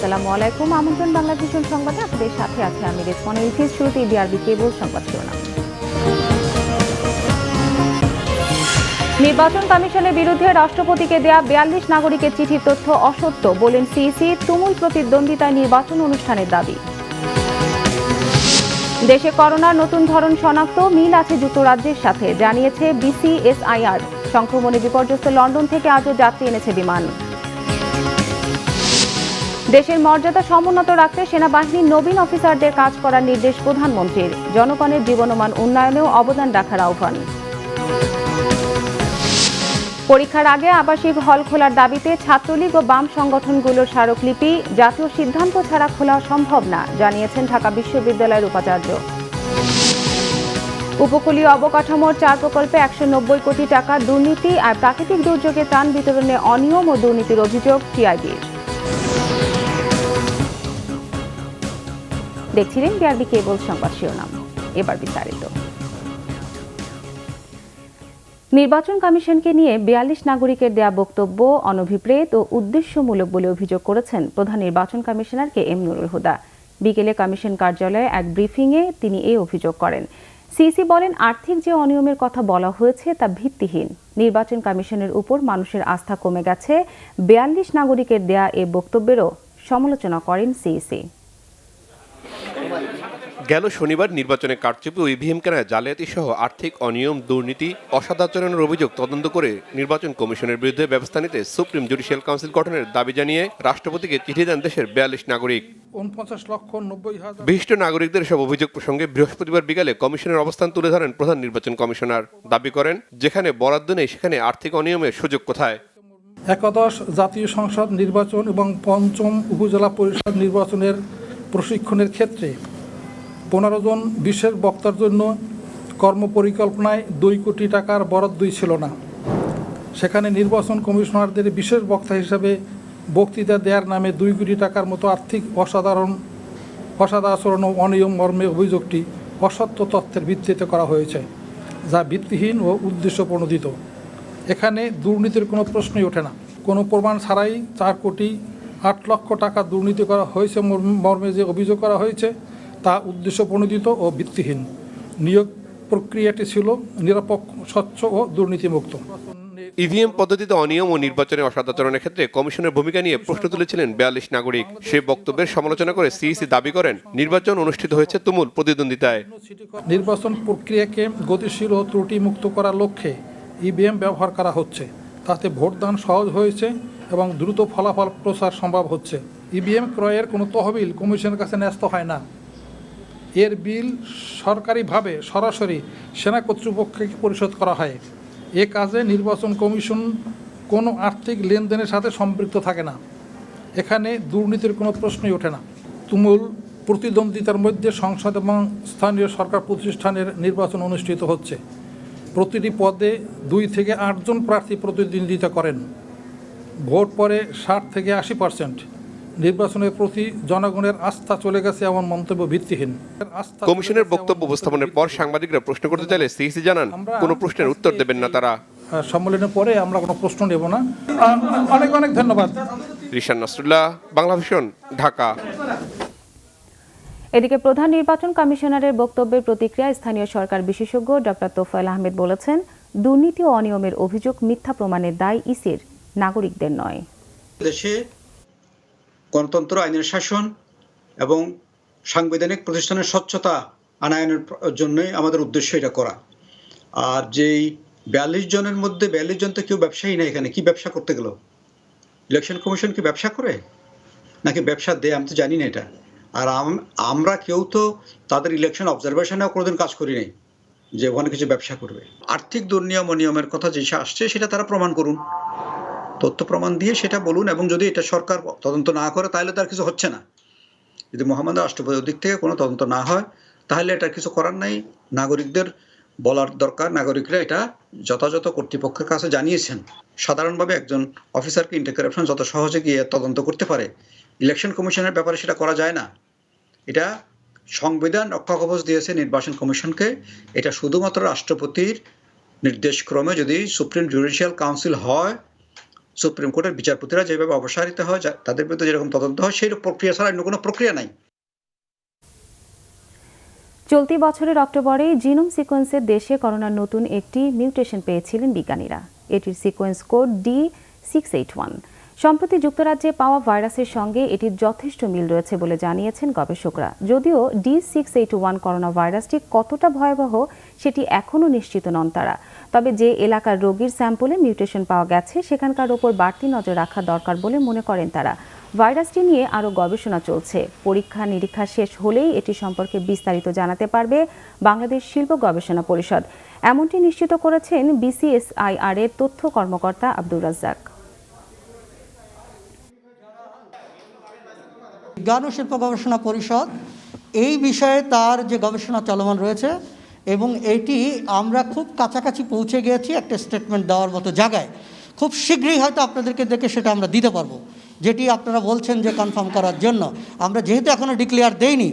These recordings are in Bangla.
আসসালামু আলাইকুম। আমন্ত্রণ বাংলা ভিশন সংবাদে আপনাদের সাথে আছে আমি রেজওয়ানা ইলফিজ। শুরুতেই বিআরবি কেবল সংবাদ শিরোনাম। নির্বাচন কমিশনের বিরুদ্ধে রাষ্ট্রপতিকে দেয়া ৪২ নাগরিকের চিঠির তথ্য অসত্য বলেন সিইসি। তুমুল প্রতিদ্বন্দ্বিতায় নির্বাচন অনুষ্ঠানের দাবি। দেশে করোনার নতুন ধরন শনাক্ত, মিল আছে যুক্তরাজ্যের সাথে, জানিয়েছে বিসিএসআইআর। সংক্রমণে বিপর্যস্ত লন্ডন থেকে আজও যাত্রী এনেছে বিমান। দেশের মর্যাদা সমুন্নত রাখতে সেনাবাহিনীর নবীন অফিসারদের কাজ করার নির্দেশ প্রধানমন্ত্রীর। জনগণের জীবনমান উন্নয়নেও অবদান রাখার আহ্বান। পরীক্ষার আগে আবাসিক হল খোলার দাবিতে ছাত্রলীগ ও বাম সংগঠনগুলোর স্মারকলিপি। জাতীয় সিদ্ধান্ত ছাড়া খোলা সম্ভব না, জানিয়েছেন ঢাকা বিশ্ববিদ্যালয়ের উপাচার্য। উপকূলীয় অবকাঠামোর 4 প্রকল্পে 190 কোটি টাকা দুর্নীতি আর প্রাকৃতিক দুর্যোগে ত্রাণ বিতরণে অনিয়ম ও দুর্নীতির অভিযোগ টিআইবির। দেখছিলেন বিআরবি কেবল সংবাদ শিরোনাম, এবার বিস্তারিত। নির্বাচন কমিশনকে নিয়ে ৪২ নাগরিকের দেয়া বক্তব্য অনভিপ্রেত ও উদ্দেশ্যমূলক বলে অভিযোগ করেছেন প্রধান নির্বাচন কমিশনার KM নুরুল হুদা। বিকেলে কমিশন কার্যালয়ে এক ব্রিফিংয়ে তিনি এই অভিযোগ করেন। সিইসি বলেন, আর্থিক যে অনিয়মের কথা বলা হয়েছে তা ভিত্তিহীন। নির্বাচন কমিশনের উপর মানুষের আস্থা কমে গেছে। ৪২ নাগরিকের দেয়া এ বক্তব্যেরও সমালোচনা করেন সিইসি। গেল শনিবার নির্বাচনে কারচুপি ও ইভিএম কেনায় জালিয়াতি সহ আর্থিক অনিয়ম, দুর্নীতি, অসদাচরণের অভিযোগ তদন্ত করে নির্বাচন কমিশনের বিরুদ্ধে ব্যবস্থা নিতে সুপ্রিম জুডিশিয়াল কাউন্সিল গঠনের দাবি জানিয়ে রাষ্ট্রপতিকে চিঠি দেন দেশের ৪২ নাগরিক। 49,90,000 বিশিষ্ট নাগরিকদের সব অভিযোগ প্রসঙ্গে বৃহস্পতিবার বিকালে কমিশনের অবস্থান তুলে ধরেন প্রধান নির্বাচন কমিশনার। দাবি করেন, যেখানে বরাদ্দ নেই সেখানে আর্থিক অনিয়মের সুযোগ কোথায়? একাদশ জাতীয় সংসদ নির্বাচন এবং ৫ম উপজেলা পরিষদ নির্বাচনের প্রশিক্ষণের ক্ষেত্রে 15 জন বিশেষ বক্তার জন্য কর্মপরিকল্পনায় 2 কোটি টাকার বরাদ্দই ছিল না। সেখানে নির্বাচন কমিশনারদের বিশেষ বক্তা হিসাবে বক্তৃতা দেওয়ার নামে 2 কোটি টাকার মতো আর্থিক অসদাচরণ ও অনিয়ম মর্মে অভিযোগটি অসত্য তথ্যের ভিত্তিতে করা হয়েছে, যা ভিত্তিহীন ও উদ্দেশ্যপ্রণোদিত। এখানে দুর্নীতির কোনো প্রশ্নই ওঠে না। কোনো প্রমাণ ছাড়াই 4 কোটি 8 লক্ষ টাকা দুর্নীতি করা হয়েছে মর্মে যে অভিযোগ করা হয়েছে তা উদ্দেশ্যপ্রণোদিত ও ভিত্তিহীন। নিয়োগ প্রক্রিয়াটি ছিল নিরপেক্ষ, স্বচ্ছ ও দুর্নীতিমুক্ত। ইভিএম পদ্ধতিতে অনিয়ম ও নির্বাচনে অসদাচরণের ক্ষেত্রে কমিশনের ভূমিকা নিয়ে প্রশ্ন তুলেছিলেন ৪২ নাগরিক। সেই বক্তব্যের সমালোচনা করে সিইসি দাবি করেন, নির্বাচন অনুষ্ঠিত হয়েছে তুমুল প্রতিদ্বন্দ্বিতায়। নির্বাচন প্রক্রিয়াকে গতিশীল ও ত্রুটিমুক্ত করার লক্ষ্যে ইভিএম ব্যবহার করা হচ্ছে। তাতে ভোটদান সহজ হয়েছে এবং দ্রুত ফলাফল প্রচার সম্ভব হচ্ছে। ইভিএম ক্রয়ের কোনো তহবিল কমিশনের কাছে ন্যস্ত হয় না। এর বিল সরকারিভাবে সরাসরি সেনা কর্তৃপক্ষকে পরিশোধ করা হয়। এ কাজে নির্বাচন কমিশন কোনো আর্থিক লেনদেনের সাথে সম্পৃক্ত থাকে না। এখানে দুর্নীতির কোনো প্রশ্নই ওঠে না। তুমুল প্রতিদ্বন্দ্বিতার মধ্যে সংসদ এবং স্থানীয় সরকার প্রতিষ্ঠানের নির্বাচন অনুষ্ঠিত হচ্ছে। প্রতিটি পদে 2 থেকে 8 জন প্রার্থী প্রতিদ্বন্দ্বিতা করেন। ভোট পড়ে 60 থেকে 80%। নির্বাচনের প্রতি জনগণের আস্থা চলে গেছে এমন মন্তব্য ভিত্তিহীন। কমিশনের বক্তব্য উপস্থাপনের পর সাংবাদিকরা প্রশ্ন করতে চাইলে সিইসি জানান, কোনো প্রশ্নের উত্তর দেবেন না তারা। সম্মেলনের পরে আমরা কোনো প্রশ্ন নেব না। অনেক অনেক ধন্যবাদ। রিশান নাসরুল্লাহ, বাংলা ভিশন, ঢাকা। এদিকে প্রধান নির্বাচন কমিশনারের বক্তব্যের প্রতিক্রিয়া স্থানীয় সরকার বিশেষজ্ঞ ডক্টর তোফায়েল আহমেদ বলেছেন, দুর্নীতি ও অনিয়মের অভিযোগ মিথ্যা প্রমাণের দায় ইসির, নাগরিকদের নয়। দেশে গণতন্ত্র, আইনের শাসন এবং সাংবিধানিক প্রতিষ্ঠানের স্বচ্ছতা আনয়নের জন্যই আমাদের উদ্দেশ্য এটা করা। আর যেই ৪২ জনের মধ্যে ৪২ জন তো কেউ ব্যবসায়ী না। এখানে কি ব্যবসা করতে গেল? ইলেকশন কমিশন কি ব্যবসা করে নাকি ব্যবসা দেয় আমি তো জানি না এটা। আর আমরা কেউ তো তাদের ইলেকশন অবজারভেশনেও কোনোদিন কাজ করি নাই যে ওখানে কিছু ব্যবসা করবে। আর্থিক দুর্নিয়ম অনিয়মের কথা যে আসছে সেটা তারা প্রমাণ করুন, তথ্য প্রমাণ দিয়ে সেটা বলুন। এবং যদি এটা সরকার তদন্ত না করে তাহলে তার কিছু হচ্ছে না। যদি মহামান্য রাষ্ট্রপতির দিক থেকে কোনো তদন্ত না হয় তাহলে এটার কিছু করার নাই। নাগরিকদের বলার দরকার, নাগরিকরা এটা যথাযথ কর্তৃপক্ষের কাছে জানিয়েছেন। সাধারণভাবে একজন অফিসারকে ইন্টার কারাপশন যত সহজে গিয়ে তদন্ত করতে পারে, ইলেকশন কমিশনের ব্যাপারে সেটা করা যায় না। এটা সংবিধান রক্ষা কবচ দিয়েছে নির্বাচন কমিশনকে। এটা শুধুমাত্র রাষ্ট্রপতির নির্দেশক্রমে যদি সুপ্রিম জুডিশিয়াল কাউন্সিল হয় সুপ্রিম কোর্টের বিচারপতিরা যেভাবে অপসারিত হয়, তাদের বিরুদ্ধে যেরকম তদন্ত হয়, সেই প্রক্রিয়া ছাড়া অন্য কোনো প্রক্রিয়া নাই। চলতি বছরের অক্টোবরে জিনোম সিকোয়েন্সের দেশে করোনার নতুন একটি মিউটেশন পেয়েছিলেন বিজ্ঞানীরা। এটির সিকোয়েন্স কোড D681। সম্প্রতি যুক্তরাজ্যে পাওয়া ভাইরাসের সঙ্গে এটির যথেষ্ট মিল রয়েছে বলে জানিয়েছেন গবেষকরা। যদিও D681 করোনা ভাইরাসটি কতটা ভয়াবহ সেটি এখনও নিশ্চিত নন তারা। তবে যে এলাকার রোগীর স্যাম্পলে মিউটেশন পাওয়া গেছে সেখানকার ওপর বাড়তি নজর রাখা দরকার বলে মনে করেন তারা। ভাইরাসটি নিয়ে আরও গবেষণা চলছে। পরীক্ষা নিরীক্ষা শেষ হলেই এটি সম্পর্কে বিস্তারিত জানাতে পারবে বাংলাদেশ শিল্প গবেষণা পরিষদ। এমনটি নিশ্চিত করেছেন BCSIR এর তথ্য কর্মকর্তা আব্দুর রাজ্জাক। বিজ্ঞান ও শিল্প গবেষণা পরিষদ এই বিষয়ে তার যে গবেষণা চলমান রয়েছে এবং এটি আমরা খুব কাছাকাছি পৌঁছে গিয়েছি একটা স্টেটমেন্ট দেওয়ার মতো জায়গায়। খুব শীঘ্রই হয়তো আপনাদেরকে দেখে সেটা আমরা দিতে পারবো, যেটি আপনারা বলছেন যে কনফার্ম করার জন্য। আমরা যেহেতু এখনও ডিক্লেয়ার দেইনি,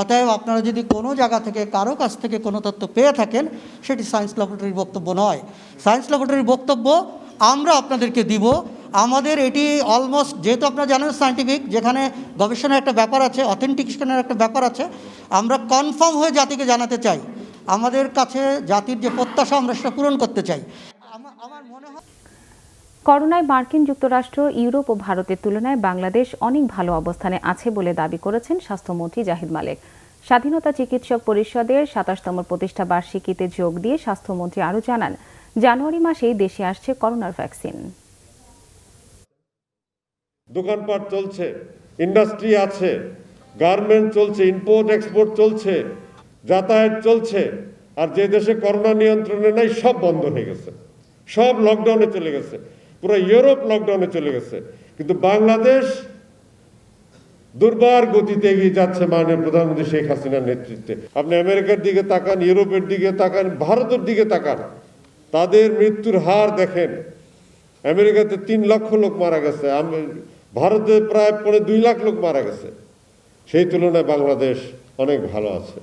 অতএব আপনারা যদি কোনো জায়গা থেকে কারো কাছ থেকে কোনো তথ্য পেয়ে থাকেন সেটি সায়েন্স ল্যাবরেটরির বক্তব্য নয়। সায়েন্স ল্যাবরেটরির বক্তব্য আমরা আপনাদেরকে দিব। আমাদের এটি অলমোস্ট, যেহেতু আপনারা জানেন সায়েন্টিফিক, যেখানে গবেষণার একটা ব্যাপার আছে, অথেন্টিকেশনের একটা ব্যাপার আছে, আমরা কনফার্ম হয়ে জাতিকে জানাতে চাই। আমাদের কাছে জাতির যে প্রত্যাশা আমরা সেটা পূরণ করতে চাই। আমার মনে হয় করোনায় মার্কিন যুক্তরাষ্ট্র, ইউরোপ ও ভারতের তুলনায় বাংলাদেশ অনেক ভালো অবস্থানে আছে বলে দাবি করেছেন স্বাস্থ্যমন্ত্রী জাহিদ মালেক। স্বাধীনতা চিকিৎসক পরিষদের ২৭তম প্রতিষ্ঠা বার্ষিকীতে যোগ দিয়ে স্বাস্থ্যমন্ত্রী আরও জানান, জানুয়ারি মাসেই দেশে আসছে করোনার ভ্যাকসিন। দোকানপাট চলছে, ইন্ডাস্ট্রি আছে, গার্মেন্ট চলছে, ইম্পোর্ট এক্সপোর্ট চলছে, যাতায়াত চলছে। আর যে দেশে করোনা নিয়ন্ত্রণে নাই সব বন্ধ হয়ে গেছে, সব লকডাউনে চলে গেছে, পুরো ইউরোপ লকডাউনে চলে গেছে। কিন্তু বাংলাদেশ দুর্বার গতিতে এগিয়ে যাচ্ছে মাননীয় প্রধানমন্ত্রী শেখ হাসিনার নেতৃত্বে। আপনি আমেরিকার দিকে তাকান, ইউরোপের দিকে তাকান, ভারতের দিকে তাকান, তাদের মৃত্যুর হার দেখেন। আমেরিকাতে ৩ লক্ষ লোক মারা গেছে, ভারতে প্রায় 2.5 লাখ লোক মারা গেছে। সেই তুলনায় বাংলাদেশ অনেক ভালো আছে।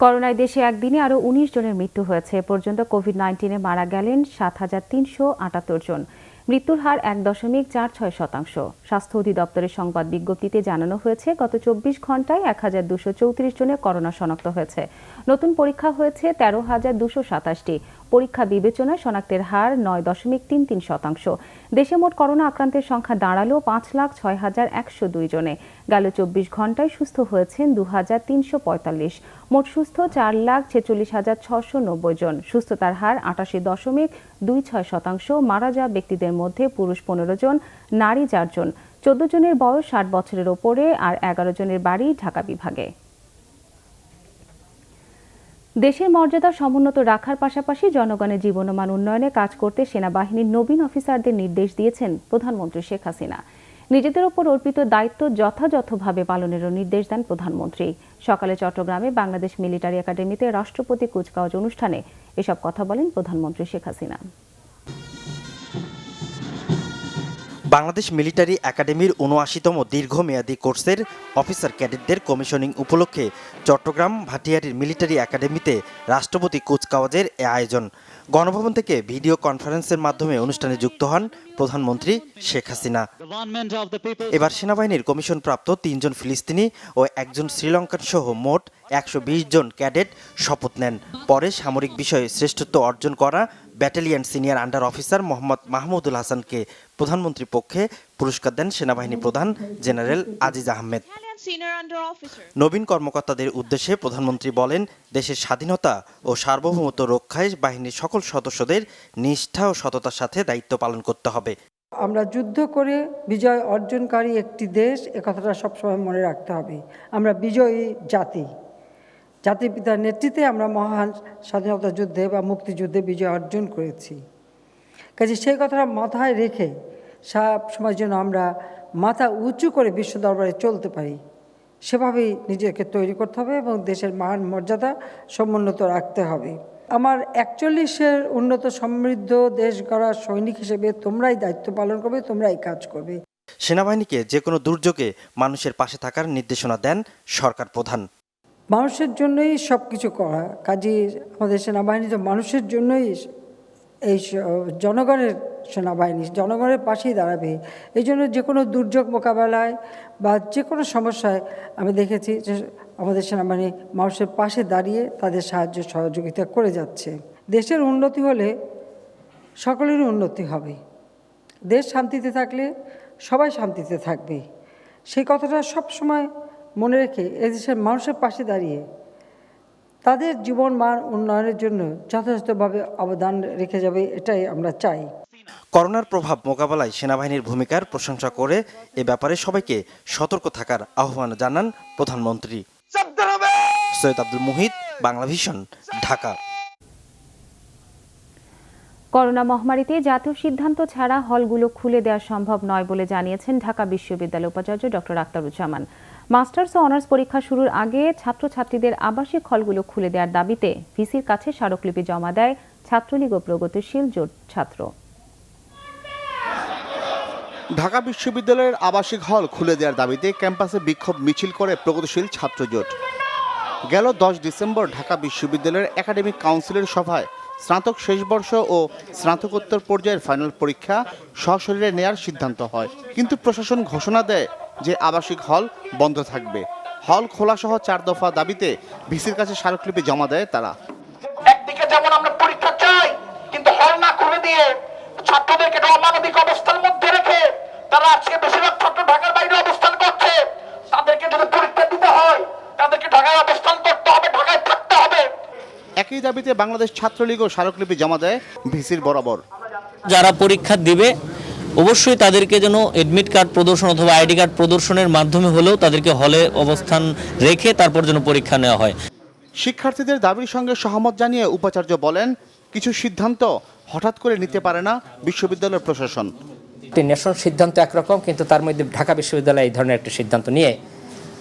করোনায় দেশে একদিনে আরও ১৯ জনের মৃত্যু হয়েছে। এ পর্যন্ত কোভিড-19-এ মারা গেলেন ৭৩৭৮ জন। মৃত্যুর হার ১.৪৬%। স্বাস্থ্য অধিদপ্তরের সংবাদ বিজ্ঞপ্তিতে জানানো হয়েছে, গত ২৪ ঘন্টায় ১২৩৪ জনের করোনা শনাক্ত হয়েছে। নতুন পরীক্ষা হয়েছে ১৩,২২৭টি। পরীক্ষা বিবেচনায় শনাক্তের হার ৯.৩৩%। দেশে মোট করোনা আক্রান্তের সংখ্যা দাঁড়ালো ৫,০৬,১০২ জনে। গেল ২৪ ঘন্টায় সুস্থ হয়েছেন ২,৩৪৫। মোট সুস্থ ৪,৪৬,৬৯০ জন। সুস্থতার হার ৮৮.26%। মারা যাওয়া ব্যক্তিদের মধ্যে পুরুষ ১৫ জন, নারী ৪ জন। ১৪ জনের বয়স ৬০ বছরের ওপরে আর ১১ জনের বাড়ি ঢাকা বিভাগে। দেশের মর্যাদা সমুন্নত রাখার পাশাপাশি জনগণের জীবনমান উন্নয়নে কাজ করতে সেনাবাহিনীর নবীন অফিসারদের নির্দেশ দিয়েছেন প্রধানমন্ত্রী শেখ হাসিনা। নিজেদের ওপর অর্পিত দায়িত্ব যথাযথভাবে পালনেরও নির্দেশ দেন প্রধানমন্ত্রী। সকালে চট্টগ্রামে বাংলাদেশ মিলিটারি একাডেমিতে রাষ্ট্রপতি কুচকাওয়াজ অনুষ্ঠানে এসব কথা বলেন প্রধানমন্ত্রী শেখ হাসিনা। বাংলাদেশ মিলিটারি একাডেমির ৭৯তম দীর্ঘমেয়াদী কোর্সের অফিসার ক্যাডেটদের কমিশনিং উপলক্ষে চট্টগ্রাম ভাটিয়ারীর মিলিটারি একাডেমিতে রাষ্ট্রপতি কুচকাওয়াজের এ আয়োজন। গণভবন থেকে ভিডিও কনফারেন্সের মাধ্যমে অনুষ্ঠানে যুক্ত হন প্রধানমন্ত্রী শেখ হাসিনা। এবার সেনাবাহিনীর কমিশনপ্রাপ্ত ৩ জন ফিলিস্তিনি ও ১ জন শ্রীলঙ্কান সহ মোট ১২০ জন ক্যাডেট শপথ নেন। পরে সামরিক বিষয়ে শ্রেষ্ঠত্ব অর্জন করা battalion senior under officer Mohammad Mahmudul হাসানকে প্রধানমন্ত্রীর পক্ষে পুরস্কার দেন সেনাবাহিনী প্রধান জেনারেল আজিজ আহমেদ। নবীন কর্মকর্তাদের উদ্দেশ্যে প্রধানমন্ত্রী বলেন, দেশের স্বাধীনতা ও সার্বভৌমত্ব রক্ষায় বাহিনীর সকল সদস্যদের নিষ্ঠা ও সততার সাথে দায়িত্ব পালন করতে হবে। আমরা যুদ্ধ করে বিজয় অর্জনকারী একটি দেশ, একথাটা সবসময় মনে রাখতে হবে। আমরা বিজয়ী জাতি, জাতির পিতার নেতৃত্বে আমরা মহান স্বাধীনতা যুদ্ধে বা মুক্তিযুদ্ধে বিজয় অর্জন করেছি। কাজে সেই কথাটা মাথায় রেখে সব সময় যেন আমরা মাথা উঁচু করে বিশ্ব দরবারে চলতে পারি, সেভাবেই নিজেকে তৈরি করতে হবে এবং দেশের মান মর্যাদা সমুন্নত রাখতে হবে। আমার ৪১-এর উন্নত সমৃদ্ধ দেশ গড়ার সৈনিক হিসেবে তোমরাই দায়িত্ব পালন করবে, তোমরাই কাজ করবে। সেনাবাহিনীকে যে কোনো দুর্যোগে মানুষের পাশে থাকার নির্দেশনা দেন সরকার প্রধান। মানুষের জন্যই সব কিছু করা, কাজে আমাদের সেনাবাহিনী তো মানুষের জন্যই এই জনগণের সেনাবাহিনী জনগণের পাশেই দাঁড়াবে। এই জন্য যে কোনো দুর্যোগ মোকাবেলায় বা যে কোনো সমস্যায় আমি দেখেছি যে আমাদের সেনাবাহিনী মানুষের পাশে দাঁড়িয়ে তাদের সাহায্য সহযোগিতা করে যাচ্ছে। দেশের উন্নতি হলে সকলেরই উন্নতি হবে। দেশ শান্তিতে থাকলে সবাই শান্তিতে থাকবে। সেই কথাটা সবসময় মনে রেখে এদেশের মানুষের পাশে দাঁড়িয়ে তাদের জীবন মান উন্নয়নের জন্য যথাযথভাবে অবদান রেখে যাবে, এটাই আমরা চাই। করোনার প্রভাব মোকাবেলায় সেনাবাহিনীর ভূমিকার প্রশংসা করে এ ব্যাপারে সবাইকে সতর্ক থাকার আহ্বান জানান প্রধানমন্ত্রী। সৈয়দ আব্দুল মুহিত, বাংলা ভিশন, ঢাকা। করোনা মহামারীতে জাতীয় সিদ্ধান্ত ছাড়া হলগুলো খুলে দেওয়া সম্ভব নয় বলে জানিয়েছেন ঢাকা বিশ্ববিদ্যালয়ের উপাচার্য ডক্টর আখতারুজ্জামান। মাস্টার্স ও অনার্স পরীক্ষা শুরুর আগে ছাত্রছাত্রীদের আবাসিক হলগুলো খুলে দেওয়ার দাবিতে ভিসির কাছে স্মারকলিপি জমা দেয় ছাত্রলীগ ও প্রগতিশীল জোট ছাত্র। ঢাকা বিশ্ববিদ্যালয়ের আবাসিক হল খুলে দেওয়ার দাবিতে ক্যাম্পাসে বিক্ষোভ মিছিল করে প্রগতিশীল ছাত্র জোট। গেল 10 ডিসেম্বর ঢাকা বিশ্ববিদ্যালয়ের একাডেমিক কাউন্সিলের সভায় স্নাতক শেষ বর্ষ ও স্নাতকোত্তর পর্যায়ের ফাইনাল পরীক্ষা সশরীরে নেয়ার সিদ্ধান্ত হয়, কিন্তু প্রশাসন ঘোষণা দেয় যে আবাসিক হল বন্ধ থাকবে। হল খোলাসহ 4 দফা দাবিতে ভিসির কাছে স্মারকলিপি জমা দেয় তারা। একদিকে যেমন আমরা পরীক্ষা চাই, কিন্তু হল না খুলে দিয়ে ছাত্রদেরকে অমানবিক অবস্থার মধ্যে রেখে তারা আজকে বেশিরভাগ ছাত্র ঢাকার বাইরে অবস্থান করছে। তাদেরকে যদি পরীক্ষা দিতে হয় তাদেরকে ঢাকায় অবস্থান করতে হবে, ঢাকায় থাকতে হবে। একই দাবিতে বাংলাদেশ ছাত্রলীগও স্মারকলিপি জমা দেয় ভিসির বরাবর। যারা পরীক্ষা দিবে অবশ্যই তাদেরকে যেন এডমিট কার্ড প্রদর্শন অথবা আইডি কার্ড প্রদর্শনের মাধ্যমে হলেও তাদেরকে হলে অবস্থান রেখে তারপর যেন পরীক্ষা নেওয়া হয়। শিক্ষার্থীদের দাবির সঙ্গে সহমত জানিয়ে উপাচার্য বলেন, কিছু সিদ্ধান্ত হঠাৎ করে নিতে পারে না বিশ্ববিদ্যালয়ের প্রশাসন। ন্যাশনাল সিদ্ধান্ত একরকম, কিন্তু তার মধ্যে ঢাকা বিশ্ববিদ্যালয় এই ধরনের একটা সিদ্ধান্ত নিয়ে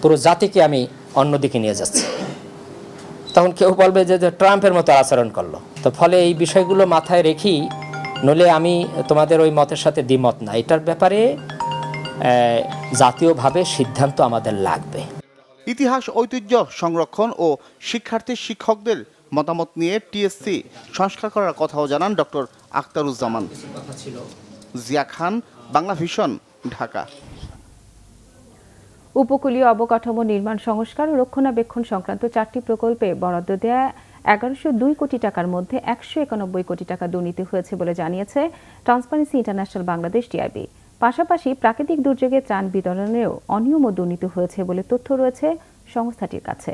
পুরো জাতিকে আমি অন্যদিকে নিয়ে যাচ্ছি। তখন কেউ বলবে যে ট্রাম্পের মতো আচরণ করলো। তো ফলে এই বিষয়গুলো মাথায় রেখেই, নইলে আমি তোমাদের ওই মতের সাথে দ্বিমত না, এটার ব্যাপারে জাতীয়ভাবে সিদ্ধান্ত আমাদের লাগবে। ইতিহাস ঐতিহ্য সংরক্ষণ ও শিক্ষার্থী শিক্ষকদের মতামত নিয়ে টিএসসি সংস্কার করার কথাও জানান ডক্টর আখতারুজ্জামান। জিয়া খান, বাংলা ভিশন, ঢাকা। উপকূলীয় অবকাঠামো নির্মাণ সংস্কার ও রক্ষণাবেক্ষণ সংক্রান্ত 4টি প্রকল্পে বরাদ্দ দেয়া 1102 কোটি টাকার মধ্যে 191 কোটি টাকা দুর্নীতি হয়েছে বলে জানিয়েছে ট্রান্সপারেন্সি ইন্টারন্যাশনাল বাংলাদেশ টিআইবি। পাশাপাশি প্রাকৃতিক দুর্যোগে ত্রাণ বিতরণেও অনিয়ম ও দুর্নীতি হয়েছে বলে তথ্য রয়েছে সংস্থাটির কাছে।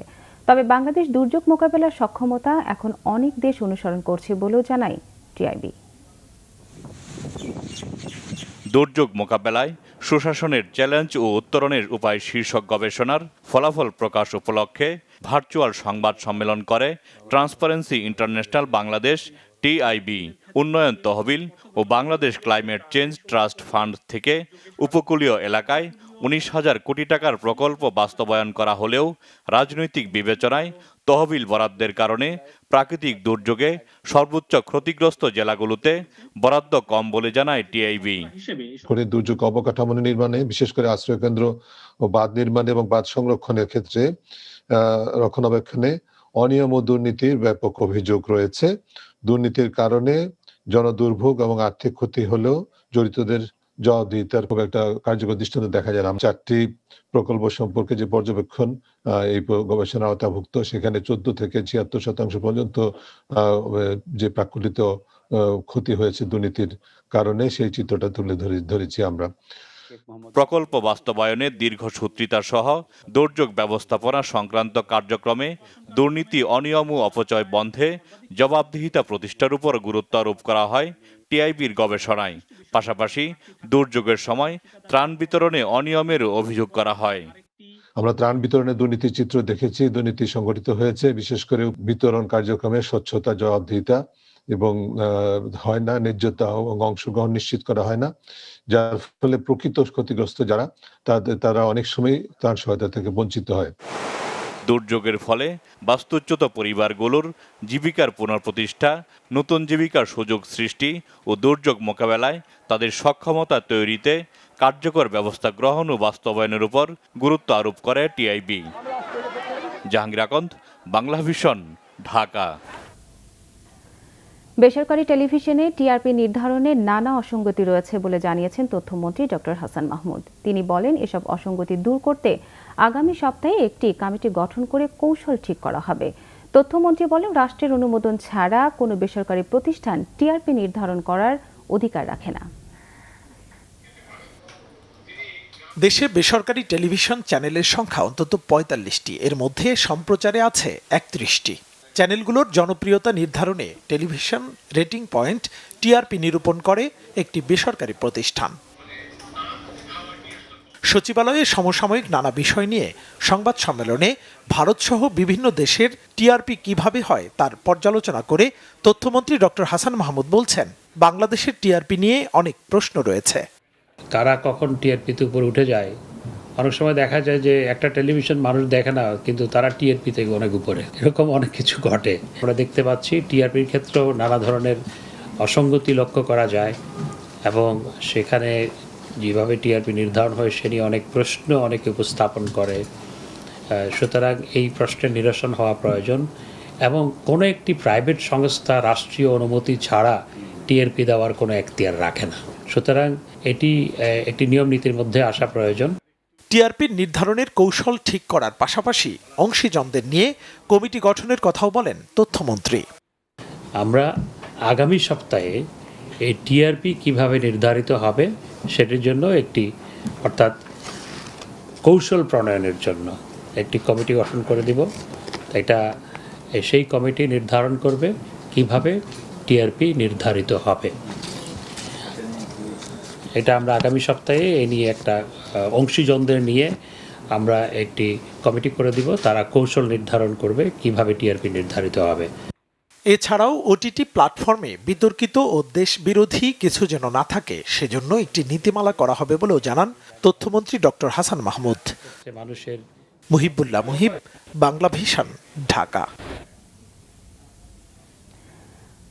তবে বাংলাদেশ দুর্যোগ মোকাবেলার সক্ষমতা এখন অনেক দেশ অনুসরণ করছে বলেও জানায় টিআইবি। দুর্যোগ মোকাবেলায় সুশাসনের চ্যালেঞ্জ ও উত্তরণের উপায় শীর্ষক গবেষণার ফলাফল প্রকাশ উপলক্ষে ভার্চুয়াল সংবাদ সম্মেলন করে ট্রান্সপারেন্সি ইন্টারন্যাশনাল বাংলাদেশ টিআইবি। উন্নয়ন তহবিল ও Bangladesh climate change trust fund থেকে উপকূলীয় এলাকায় 19,000 কোটি টাকার প্রকল্প বাস্তবায়ন করা হলেও রাজনৈতিক বিবেচনায় তহবিল বরাদ্দের কারণে প্রাকৃতিক দুর্যোগে সর্বোচ্চ ক্ষতিগ্রস্ত জেলাগুলোতে বরাদ্দ কম বলে জানায় টিআইবি। দুর্যোগ অবকাঠামো নির্মাণে, বিশেষ করে আশ্রয়কেন্দ্র ও বাঁধ নির্মাণ এবং বাঁধ সংরক্ষণের ক্ষেত্রে রক্ষণাবেক্ষণে অনিয়ম ও দুর্নীতির ব্যাপক অভিযোগ রয়েছে। দুর্নীতির কারণে জনদুর্ভোগ এবং আর্থিক ক্ষতি হলেও জড়িতদের জবাবদিহিতার খুব একটা কার্যকর দৃষ্টান্ত দেখা যায় না। 4টি প্রকল্প সম্পর্কে যে পর্যবেক্ষণ এই গবেষণার আওতাভুক্ত, সেখানে 14 থেকে 76% পর্যন্ত যে প্রাকৃতিক ক্ষতি হয়েছে দুর্নীতির কারণে, সেই চিত্রটা তুলে ধরেছি আমরা। প্রকল্প বাস্তবায়নে দীর্ঘসূত্রিতা সহ দুর্যোগ ব্যবস্থাপনা সংক্রান্ত কার্যক্রমে দুর্নীতি, অনিয়ম ও অপচয় বন্ধে জবাবদিহিতা প্রতিষ্ঠার উপর গুরুত্ব আরোপ করা হয় টিআইবির গবেষণায়। পাশাপাশি দুর্যোগের সময় ত্রাণ বিতরণে অনিয়মের অভিযোগ করা হয়। আমরা ত্রাণ বিতরণে দুর্নীতির চিত্র দেখেছি। দুর্নীতি সংঘটিত হয়েছে, বিশেষ করে বিতরণ কার্যক্রমে স্বচ্ছতা, জবাবদিহিতা এবং হয় না, ন্যায্যতা এবং অংশগ্রহণ নিশ্চিত করা হয় না, যার ফলে প্রকৃত ক্ষতিগ্রস্ত যারা তারা অনেক সময় ত্রাণ সহায়তা থেকে বঞ্চিত হয়। দুর্যোগের ফলে বাস্তুচ্যুত পরিবারগুলোর জীবিকার পুনঃপ্রতিষ্ঠা, নতুন জীবিকার সুযোগ সৃষ্টি ও দুর্যোগ মোকাবেলায় তাদের সক্ষমতা তৈরিতে কার্যকর ব্যবস্থা গ্রহণ ও বাস্তবায়নের উপর গুরুত্ব আরোপ করে টিআইবি। জাহাঙ্গীর আকন্দ, বাংলা ভিশন, ঢাকা। বেসরকারি টেলিভিশনে টিআরপি নির্ধারণে নানা অসঙ্গতি রয়েছে বলে জানিয়েছেন তথ্যমন্ত্রী ডক্টর হাসান মাহমুদ। তিনি বলেন, এসব অসঙ্গতি দূর করতে আগামী সপ্তাহে একটি কমিটি গঠন করে কৌশল ঠিক করা হবে। তথ্যমন্ত্রী বলেন, রাষ্ট্রের অনুমোদন ছাড়া কোনো বেসরকারি প্রতিষ্ঠান টিআরপি নির্ধারণ করার অধিকার রাখে না। দেশে বেসরকারি টেলিভিশন চ্যানেলের সংখ্যা অন্তত ৪৫টি, এর মধ্যে সম্প্রচারে আছে ৩১টি। চ্যানেলগুলোর জনপ্রিয়তা নির্ধারণে টেলিভিশন রেটিং পয়েন্ট টিআরপি নিরূপণ করে একটি বেসরকারি প্রতিষ্ঠান। সচিবালয়ে সমসাময়িক নানা বিষয় নিয়ে সংবাদ সম্মেলনে ভারতসহ বিভিন্ন দেশের টিআরপি কিভাবে হয় তার পর্যালোচনা করে তথ্যমন্ত্রী ডক্টর হাসান মাহমুদ বলছেন, বাংলাদেশের টিআরপি নিয়ে অনেক প্রশ্ন রয়েছে। কারা কখন টিআরপিতে উপরে উঠে যায়, অনেক সময় দেখা যায় যে একটা টেলিভিশন মানুষ দেখে না, কিন্তু তারা টিআরপি থেকে অনেক উপরে, এরকম অনেক কিছু ঘটে। আমরা দেখতে পাচ্ছি টিআরপির ক্ষেত্রেও নানা ধরনের অসঙ্গতি লক্ষ্য করা যায় এবং সেখানে যেভাবে টিআরপি নির্ধারণ হয় সে নিয়ে অনেক প্রশ্ন অনেকে উপস্থাপন করে। সুতরাং এই প্রশ্নের নিরসন হওয়া প্রয়োজন এবং কোনো একটি প্রাইভেট সংস্থা রাষ্ট্রীয় অনুমতি ছাড়া টিআরপি দেওয়ার কোনো এখতিয়ার রাখে না। সুতরাং এটি একটি নিয়ম নীতির মধ্যে আসা প্রয়োজন। টিআরপি নির্ধারণের কৌশল ঠিক করার পাশাপাশি অংশীজনদের নিয়ে কমিটি গঠনের কথাও বলেন তথ্যমন্ত্রী। আমরা আগামী সপ্তাহে এই টিআরপি কিভাবে নির্ধারিত হবে সেটির জন্য অর্থাৎ কৌশল প্রণয়নের জন্য একটি কমিটি গঠন করে দিব। এটা সেই কমিটি নির্ধারণ করবে কিভাবে টিআরপি নির্ধারিত হবে। এটা আমরা আগামী সপ্তাহে এই নিয়ে একটা অংশীজনদের নিয়ে আমরা একটি কমিটি করে দিব, তারা কৌশল নির্ধারণ করবে কিভাবে টিআরপি নির্ধারিত হবে। এছাড়াও ওটিটি প্ল্যাটফর্মে বিতর্কিত ও দেশ বিরোধী কিছু যেন না থাকে সেজন্য একটি নীতিমালা করা হবে বলেও জানান তথ্যমন্ত্রী ডক্টর হাসান মাহমুদ। মুহিবুল্লাহ মুহিব, বাংলা ভিশন, ঢাকা।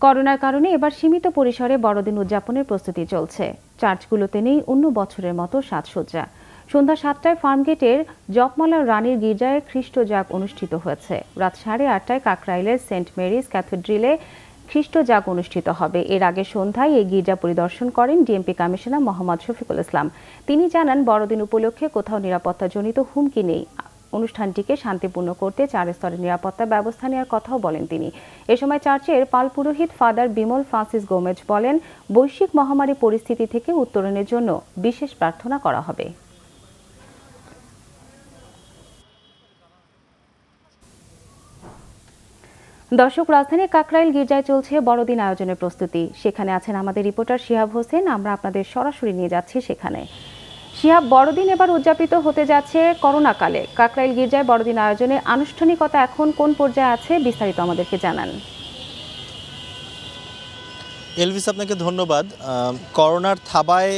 করোনার কারণে এবার সীমিত পরিসরে বড়দিন উদযাপনের প্রস্তুতি চলছে। চার্চগুলোতে নেই অন্য বছরের মতো সাজসজ্জা। সন্ধ্যা 7টায় ফার্মগেটের জপমালা রানীর গির্জায় খ্রিস্টজাগ অনুষ্ঠিত হয়েছে। রাত 8:30টায় কাকরাইলের সেন্ট মেরিজ ক্যাথেড্রালে খ্রিস্টজাগ অনুষ্ঠিত হবে। এর আগে সন্ধ্যায় এই গির্জা পরিদর্শন করেন ডিএমপি কমিশনার মোহাম্মদ শফিকুল ইসলাম। তিনি জানান, বড়দিন উপলক্ষে কোথাও নিরাপত্তাজনিত হুমকি নেই। অনুষ্ঠানটিকে শান্তিপূর্ণ করতে 4 স্তরের নিরাপত্তা ব্যবস্থা নেওয়ার কথাও বলেন তিনি। এ সময় চার্চের পাল পুরোহিত ফাদার বিমল ফ্রান্সিস গোমেজ বলেন, বৈশ্বিক মহামারী পরিস্থিতি থেকে উত্তরণের জন্য বিশেষ প্রার্থনা করা হবে। দর্শক, রাজধানী কাকরাইল গির্জায় চলছে বড়দিন আয়োজনের প্রস্তুতি। সেখানে আছেন আমাদের রিপোর্টার শিহাব হোসেন। আমরা আপনাদের সরাসরি নিয়ে যাচ্ছি সেখানে। শিহাব, বড়দিন এবার উদযাপিত হতে যাচ্ছে করোনাকালে। কাকরাইল গির্জায় বড়দিন আয়োজনের আনুষ্ঠানিকতা এখন কোন পর্যায়ে আছে, বিস্তারিত আমাদেরকে জানান। এলভিস, আপনাকে ধন্যবাদ। করোনার থাবায়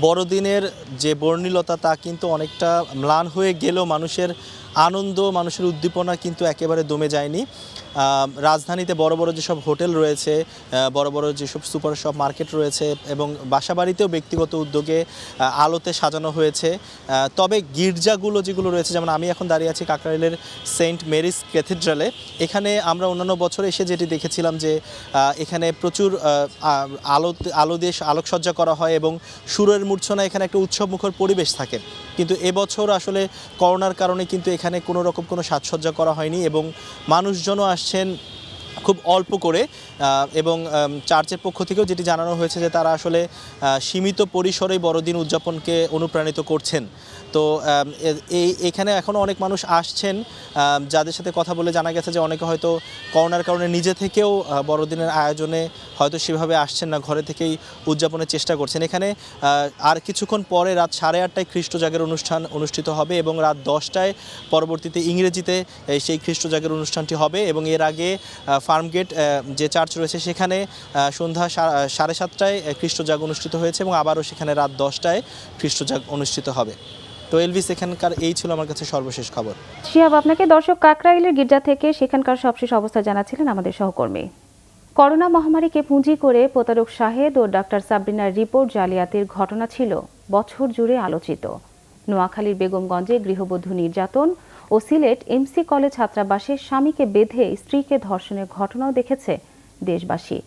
বড়দিনের যে বর্ণিলতা তা কিন্তু অনেকটা ম্লান হয়ে গেলেও মানুষের আনন্দ, মানুষের উদ্দীপনা কিন্তু একেবারে দমে যায়নি। রাজধানীতে বড় বড় যেসব হোটেল রয়েছে, বড় বড় যেসব সুপার শপ মার্কেট রয়েছে এবং বাসাবাড়িতেও ব্যক্তিগত উদ্যোগে আলোতে সাজানো হয়েছে। তবে গির্জাগুলো যেগুলো রয়েছে, যেমন আমি এখন দাঁড়িয়ে আছি কাকরাইলের সেন্ট মেরিজ ক্যাথেড্রালে, এখানে আমরা অন্যান্য বছর এসে যেটি দেখেছিলাম যে এখানে প্রচুর আলো দিয়ে আলোকসজ্জা করা হয় এবং সুরের মূর্ছনা এখানে একটা উৎসবমুখর পরিবেশ থাকে। কিন্তু এবছর আসলে করোনার কারণে কিন্তু এখানে কোনো রকম কোনো সাজসজ্জা করা হয়নি এবং মানুষজনও আসছেন খুব অল্প করে। এবং চার্চের পক্ষ থেকেও যেটি জানানো হয়েছে যে তারা আসলে সীমিত পরিসরেই বড়দিন উদযাপনকে অনুপ্রাণিত করছেন। তো এখানে এখনও অনেক মানুষ আসছেন, যাদের সাথে কথা বলে জানা গেছে যে অনেকে হয়তো করোনার কারণে নিজে থেকেও বড়দিনের আয়োজনে হয়তো সেভাবে আসছেন না, ঘরে থেকেই উদযাপনের চেষ্টা করছেন। এখানে আর কিছুক্ষণ পরে রাত 8:30টায় খ্রিস্টজাগের অনুষ্ঠান অনুষ্ঠিত হবে এবং রাত 10টায় পরবর্তীতে ইংরেজিতে সেই খ্রিস্টজাগের অনুষ্ঠানটি হবে। এবং এর আগে ফার্মগেট যে চার্চ রয়েছে সেখানে সন্ধ্যা 7:30টায় খ্রিস্টজাগ অনুষ্ঠিত হয়েছে এবং আবারও সেখানে রাত 10টায় খ্রিস্টজাগ অনুষ্ঠিত হবে। তো এলভিস, এখানকার এই ছিল আমার কাছে সর্বশেষ খবর। শিহাব, আপনাকে দর্শক কাকরাইলের গির্জা থেকে সেখানকার সবশেষ অবস্থা জানাচ্ছিলেন আমাদের সহকর্মী। করোনা মহামারীকে পুঁজি করে প্রতারক শাহেদ ও ডাক্তার সাবরিনার রিপোর্ট জালিয়াতির ঘটনা ছিল বছর জুড়ে আলোচিত। নোয়াখালীর বেগমগঞ্জে গৃহবধূ নির্যাতন ও সিলেট এমসি কলেজ ছাত্রাবাসে স্বামীকে বেঁধে স্ত্রীকে ধর্ষণের ঘটনাও দেখেছে দেশবাসী।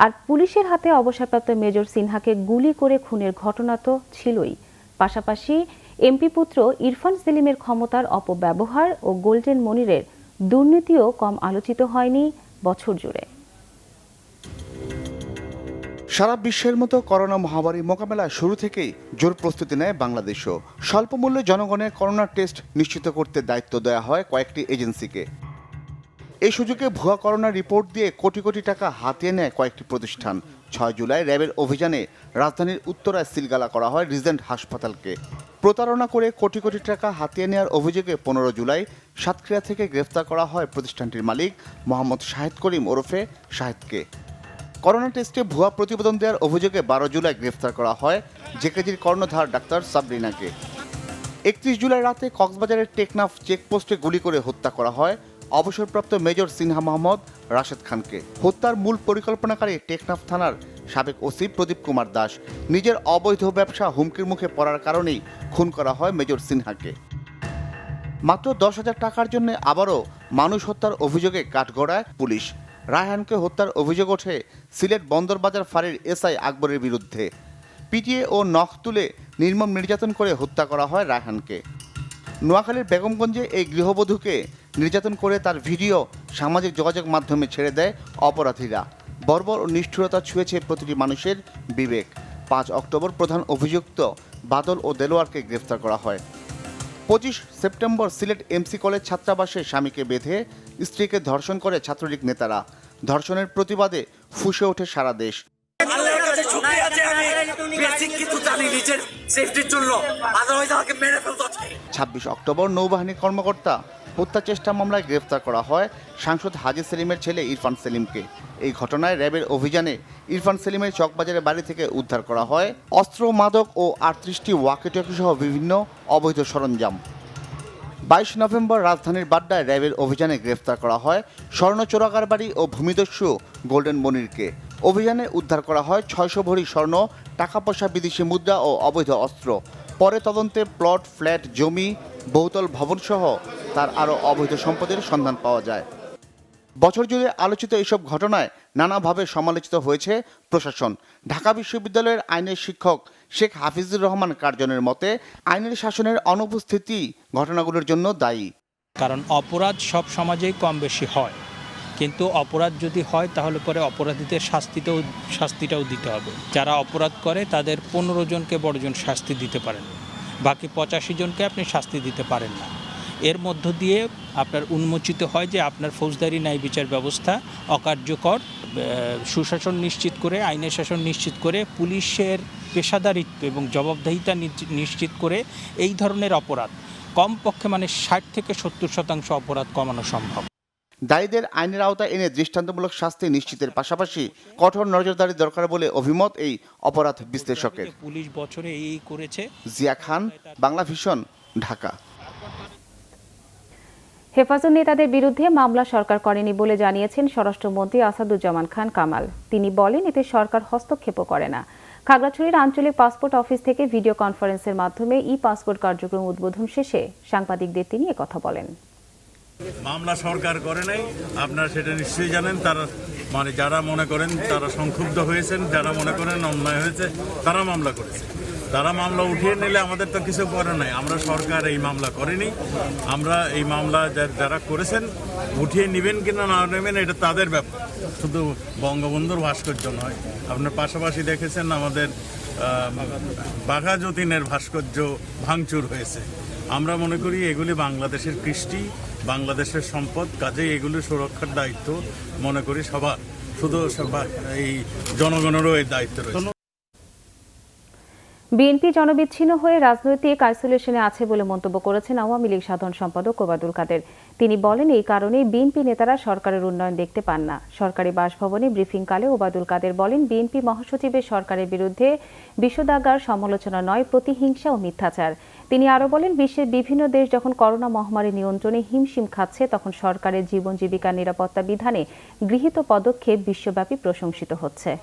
আর পুলিশের হাতে অবসরপ্রাপ্ত মেজর সিনহাকে গুলি করে খুনের ঘটনা তো ছিলই, পাশাপাশি এমপি পুত্র ইরফান সেলিমের ক্ষমতার অপব্যবহার ও গোল্ডেন মনিরের দুর্নীতিও কম আলোচিত হয়নি বছর জুড়ে। সারা বিশ্বের মতো করোনা মহামারী মোকাবেলায় শুরু থেকেই জোর প্রস্তুতি নেয় বাংলাদেশও। স্বল্প মূল্যে জনগণের করোনা টেস্ট নিশ্চিত করতে দায়িত্ব দেওয়া হয় কয়েকটি এজেন্সিকে। এই সুযোগে ভুয়া করোনা রিপোর্ট দিয়ে কোটি কোটি টাকা হাতিয়ে নেয় কয়েকটি প্রতিষ্ঠান। 6 জুলাই র্যাবের অভিযানে রাজধানীর উত্তরায় সিলগালা করা হয় রিজেন্ট হাসপাতালকে। প্রতারণা করে কোটি কোটি টাকা হাতিয়ে নেওয়ার অভিযোগে 15 জুলাই সাতক্ষীরা থেকে গ্রেফতার করা হয় প্রতিষ্ঠানটির মালিক মোহাম্মদ শাহেদ করিম ওরফে শাহেদকে। করোনা টেস্টে ভুয়া প্রতিবেদন দেওয়ার অভিযোগে 12 জুলাই গ্রেফতার করা হয় জেকেজির কর্ণধার ডাক্তার সাবরিনাকে। 31 জুলাই রাতে কক্সবাজারের টেকনাফ চেকপোস্টে গুলি করে হত্যা করা হয় অবসরপ্রাপ্ত মেজর সিনহা মোহাম্মদ রাশেদ খানকে। হত্যার মূল পরিকল্পনাকারী টেকনাফ থানার সাবেক ওসি প্রদীপ কুমার দাস। নিজের অবৈধ ব্যবসা হুমকির মুখে পড়ার কারণেই খুন করা হয় মেজর সিনহাকে। মাত্র 10,000 টাকার জন্য আবারও মানুষ হত্যার অভিযোগে কাঠগড়ায় পুলিশ। রায়হানকে হত্যার অভিযোগ ওঠে সিলেট বন্দরবাজার ফাঁড়ির এসআই আকবরের বিরুদ্ধে। পিটিয়ে ও নখ তুলে নির্মম নির্যাতন করে হত্যা করা হয় রায়হানকে। নোয়াখালীর বেগমগঞ্জে এই গৃহবধূকে নির্যাতন করে তার ভিডিও সামাজিক যোগাযোগ মাধ্যমে ছেড়ে দেয় অপরাধীরা। বর্বর ও নিষ্ঠুরতা ছুঁয়েছে প্রতিটি মানুষের বিবেক। 5 অক্টোবর প্রধান অভিযুক্ত বাদল ও দেলোয়ারকে গ্রেফতার করা হয়। 25 সেপ্টেম্বর সিলেট এমসি কলেজ ছাত্রাবাসে স্বামীকে বেঁধে স্ত্রীকে ধর্ষণ করে ছাত্রলীগ নেতারা। ধর্ষণের প্রতিবাদে ফুঁসে ওঠে সারা দেশ। 26 অক্টোবর নৌবাহিনী কর্মকর্তা হত্যা চেষ্টা মামলায় গ্রেফতার করা হয় সাংসদ হাজী সেলিমের ছেলে ইরফান সেলিমকে। এই ঘটনায় র্যাবের অভিযানে ইরফান সেলিমের চকবাজারের বাড়ি থেকে উদ্ধার করা হয় অস্ত্র, মাদক ও 38টি ওয়াকিটকি সহ বিভিন্ন অবৈধ সরঞ্জাম। 22 নভেম্বর রাজধানীর বাড্ডায় র্যাবের অভিযানে গ্রেফতার করা হয় স্বর্ণ চোরাকারবারি ও ভূমিদস্যু গোল্ডেন মনিরকে। অভিযানে উদ্ধার করা হয় 600 ভরি স্বর্ণ, টাকা পয়সা, বিদেশি মুদ্রা ও অবৈধ অস্ত্র। পরে তদন্তে প্লট, ফ্ল্যাট, জমি, বহুতল ভবনসহ তার আরও অবৈধ সম্পদের সন্ধান পাওয়া যায়। বছর জুড়ে আলোচিত এসব ঘটনায় নানাভাবে সমালোচিত হয়েছে প্রশাসন। ঢাকা বিশ্ববিদ্যালয়ের আইনের শিক্ষক শেখ হাফিজুর রহমান কার্জনের মতে আইনের শাসনের অনুপস্থিতি ঘটনাগুলোর জন্য দায়ী। কারণ অপরাধ সব সমাজেই কম বেশি হয়, কিন্তু অপরাধ যদি হয় তাহলে পরে অপরাধীদের শাস্তিটাও দিতে হবে। যারা অপরাধ করে তাদের 15 জনকে বড়জন শাস্তি দিতে পারেন, বাকি 85 জনকে আপনি শাস্তি দিতে পারেন না। এর মধ্য দিয়ে আপনার উন্মোচিত হয় যে আপনার ফৌজদারি ন্যায় বিচার ব্যবস্থা অকার্যকর। সুশাসন নিশ্চিত করে, আইনের শাসন নিশ্চিত করে, পুলিশের পেশাদারিত্ব এবং জবাবদিহিতা নিশ্চিত করে এই ধরনের অপরাধ কমপক্ষে 60 থেকে 70% অপরাধ কমানো সম্ভব। দায়ীদের আইনের আওতায় এনে দৃষ্টান্তমূলক শাস্তি নিশ্চিতের পাশাপাশি কঠোর নজরদারি দরকার বলে অভিমত এই অপরাধ বিশ্লেষকের। পুলিশ বছরে এই করেছে। জিয়া খান, বাংলা ভিশন, ঢাকা। হেফাজত নেতাদের বিরুদ্ধে মামলা সরকার করেনি বলে জানিয়েছেন স্বরাষ্ট্রমন্ত্রী আসাদুজ্জামান খান কামাল। তিনি বলেন, এতে সরকার হস্তক্ষেপও করে না। খাগড়াছড়ির আঞ্চলিক পাসপোর্ট অফিস থেকে ভিডিও কনফারেন্সের মাধ্যমে ই পাসপোর্ট কার্যক্রম উদ্বোধন শেষে সাংবাদিকদের তিনি একথা বলেন। মামলা সরকার করে নাই, আপনারা সেটা নিশ্চয়ই জানেন। তারা যারা মনে করেন তারা সংক্ষুব্ধ হয়েছেন, যারা মনে করেন অন্যায় হয়েছে তারা মামলা করেছে। তারা মামলা উঠিয়ে নিলে আমাদের তো কিছু করার নাই। আমরা সরকার এই মামলা করেনি। আমরা এই মামলা যারা করেছেন উঠিয়ে নেবেন কিনা না নেবেন এটা তাদের ব্যাপার, শুধু বঙ্গবন্ধুর ভাস্কর্য নয়। আপনার পাশাপাশি দেখেছেন আমাদের বাঘা যতীনের ভাস্কর্য ভাঙচুর হয়েছে। আমরা মনে করি এগুলি বাংলাদেশের কৃষ্টি, বাংলাদেশের সম্পদ, কাজেই এগুলি সুরক্ষার দায়িত্ব মনে করি সবার, শুধু এই জনগণেরও এই দায়িত্ব রয়েছে। বিএনপি জনবিচ্ছিন্ন হয়ে রাজনৈতিক আইসোলেশনে আছে বলে মন্তব্য করেছেন আওয়ামী লীগ সাধারণ সম্পাদক ওবায়দুল কাদের। তিনি বলেন, এই কারণেই বিএনপি নেতারা সরকারের উন্নয়ন দেখতে পান না। সরকারি বাসভবনে ব্রিফিংকালে ওবায়দুল কাদের বলেন, বিএনপি মহাসচিবের সরকারের বিরুদ্ধে বিষোদাগার সমালোচনা নয়, প্রতিহিংসা ও মিথ্যাচার। তিনি আরও বলেন, বিশ্বের বিভিন্ন দেশ যখন করোনা মহামারী নিয়ন্ত্রণে হিমশিম খাচ্ছে, তখন সরকারের জীবন জীবিকার নিরাপত্তা বিধানে গৃহীত পদক্ষেপ বিশ্বব্যাপী প্রশংসিত হচ্ছে।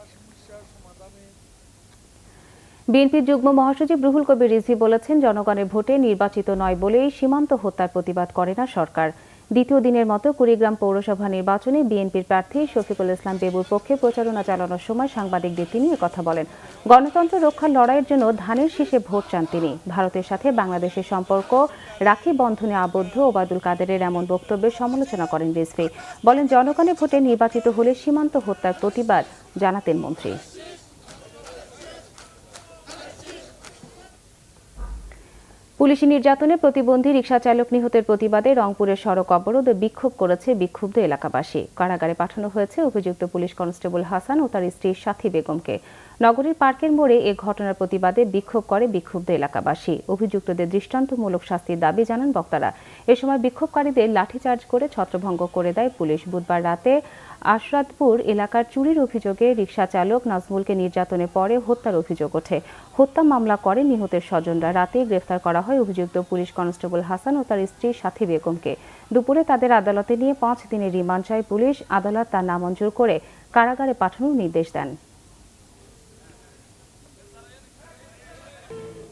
বিএনপির যুগ্ম মহাসচিব রুহুল কবির রিজভী বলেছেন, জনগণের ভোটে নির্বাচিত নয় বলেই সীমান্ত হত্যার প্রতিবাদ করে না সরকার। দ্বিতীয় দিনের মতো কুড়িগ্রাম পৌরসভা নির্বাচনে বিএনপির প্রার্থী শফিকুল ইসলাম বেবুর পক্ষে প্রচারণা চালানোর সময় সাংবাদিকদের তিনি একথা বলেন। গণতন্ত্র রক্ষার লড়াইয়ের জন্য ধানের শীষে ভোট চান তিনি। ভারতের সাথে বাংলাদেশের সম্পর্ক রাখি বন্ধনে আবদ্ধ ওবায়দুল কাদেরের এমন বক্তব্যের সমালোচনা করেন রিজভী। বলেন, জনগণের ভোটে নির্বাচিত হলে সীমান্ত হত্যার প্রতিবাদ জানাতেন মন্ত্রী। পুলিশি নির্যাতনে প্রতিবন্ধী রিকশা চালক নিহতের প্রতিবাদে রংপুরের সড়ক অবরোধ ও বিক্ষোভ করেছে বিক্ষুব্ধ এলাকাবাসী। কারাগারে পাঠানো হয়েছে অভিযুক্ত পুলিশ কনস্টেবল হাসান ও তার স্ত্রী সাথী বেগমকে। নগরীর পার্কের মোড়ে এ ঘটনার প্রতিবাদে বিক্ষোভ করে বিক্ষুব্ধ এলাকাবাসী। অভিযুক্তদের দৃষ্টান্তমূলক শাস্তির দাবি জানান বক্তারা। এ সময় বিক্ষোভকারীদের লাঠিচার্জ করে ছত্রভঙ্গ করে দেয় পুলিশ। বুধবার রাতে আশরাতপুর এলাকার চুরির অভিযোগে রিকশা চালক নাজমুলকে নির্যাতনে পরে হত্যার অভিযোগ ওঠে। হত্যা মামলা করে নিহতের স্বজনরা। রাতেই গ্রেফতার করা হয় অভিযুক্ত পুলিশ কনস্টেবল হাসান ও তার স্ত্রী সাথী বেগমকে। দুপুরে তাদের আদালতে নিয়ে 5 দিনের রিমান্ড চায় পুলিশ। আদালত তা নামঞ্জুর করে কারাগারে পাঠানোর নির্দেশ দেন।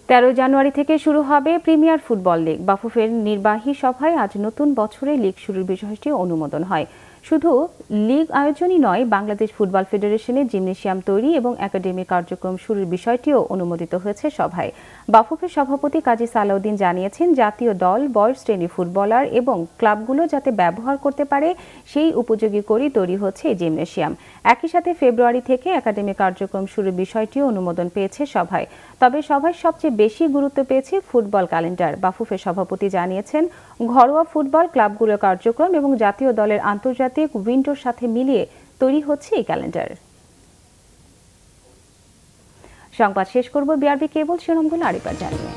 13 জানুয়ারি থেকে শুরু হবে প্রিমিয়ার ফুটবল লিগ। বাফুফের নির্বাহী সভায় আজ নতুন বছরে লিগ শুরুর বিষয়টি অনুমোদন হয়। শুধু লিগ আয়োজনই নয়, বাংলাদেশ ফুটবল ফেডারেশনের জিমনেশিয়াম তৈরি এবং একাডেমি কার্যক্রম শুরুর বিষয়টিও অনুমোদিত হয়েছে সভায়। বাফুফের সভাপতি কাজী সালাউদ্দিন জানিয়েছেন, জাতীয় দল, বয়স শ্রেণী ফুটবলার এবং ক্লাবগুলো যাতে ব্যবহার করতে পারে সেই উপযোগী করেই তৈরি হচ্ছে এই জিমনেশিয়াম। একই সাথে ফেব্রুয়ারি থেকে একাডেমি কার্যক্রম শুরুর বিষয়টিও অনুমোদন পেয়েছে সভায়। তবে সভায় সবচেয়ে বেশি গুরুত্ব পেয়েছে ফুটবল ক্যালেন্ডার। বাফুফের সভাপতি জানিয়েছেন, ঘরোয়া ফুটবল ক্লাবগুলোর কার্যক্রম এবং জাতীয় দলের আন্তর্জাতিক উইন্ডোর সাথে মিলিয়ে তৈরি হচ্ছে এই ক্যালেন্ডার। সংবাদ শেষ করব বিআরবি কেবল শিরোনামগুলো আরেকবার জানিয়ে।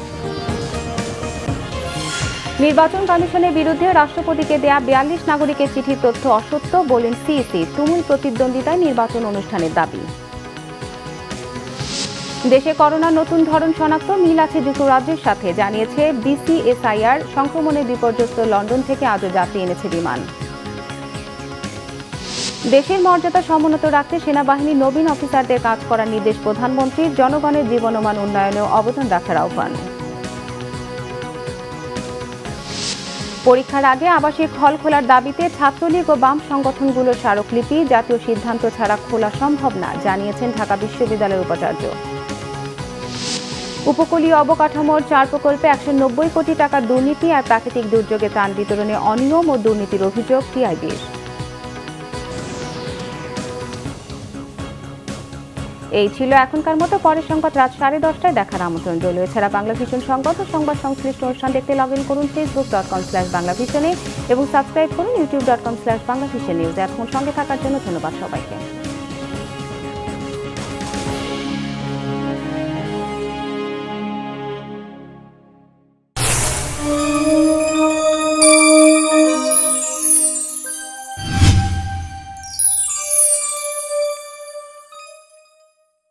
নির্বাচন কমিশনের বিরুদ্ধে রাষ্ট্রপতিকে দেয়া 42 নাগরিকের চিঠির তথ্য অসত্য বলেন সিইসি। তুমুল প্রতিদ্বন্দ্বিতায় নির্বাচন অনুষ্ঠানের দাবি। দেশে করোনার নতুন ধরন শনাক্ত, মিল আছে যুক্তরাজ্যের সাথে, জানিয়েছে বিসিএসআইআর। সংক্রমণে বিপর্যস্ত লন্ডন থেকে আজও যাত্রী এনেছে বিমান। দেশের মর্যাদা সমুন্নত রাখতে সেনাবাহিনী নবীন অফিসারদের কাজ করার নির্দেশ প্রধানমন্ত্রীর। জনগণের জীবনমান উন্নয়নেও অবদান রাখার আহ্বান। পরীক্ষার আগে আবাসিক হল খোলার দাবিতে ছাত্রলীগ ও বাম সংগঠনগুলোর স্মারকলিপি। জাতীয় সিদ্ধান্ত ছাড়া খোলা সম্ভব না, জানিয়েছেন ঢাকা বিশ্ববিদ্যালয়ের উপাচার্য। উপকূলীয় অবকাঠামোর 4 প্রকল্পে 190 কোটি টাকার দুর্নীতি আর প্রাকৃতিক দুর্যোগে ত্রাণ বিতরণে অনিয়ম ও দুর্নীতির অভিযোগ টিআইবির। এই ছিল এখনকার মতো। পরের সংবাদ রাত 10:30টায় দেখার আমন্ত্রণ রইল। এছাড়া বাংলা ভিশন সংবাদ ও সংবাদ সংশ্লিষ্ট অনুষ্ঠান দেখতে লগ ইন করুন facebook.com/বাংলাভিশনে এবং সাবস্ক্রাইব করুন youtube.com/বাংলাভিশন নিউজ। এখন সঙ্গে থাকার জন্য ধন্যবাদ সবাইকে।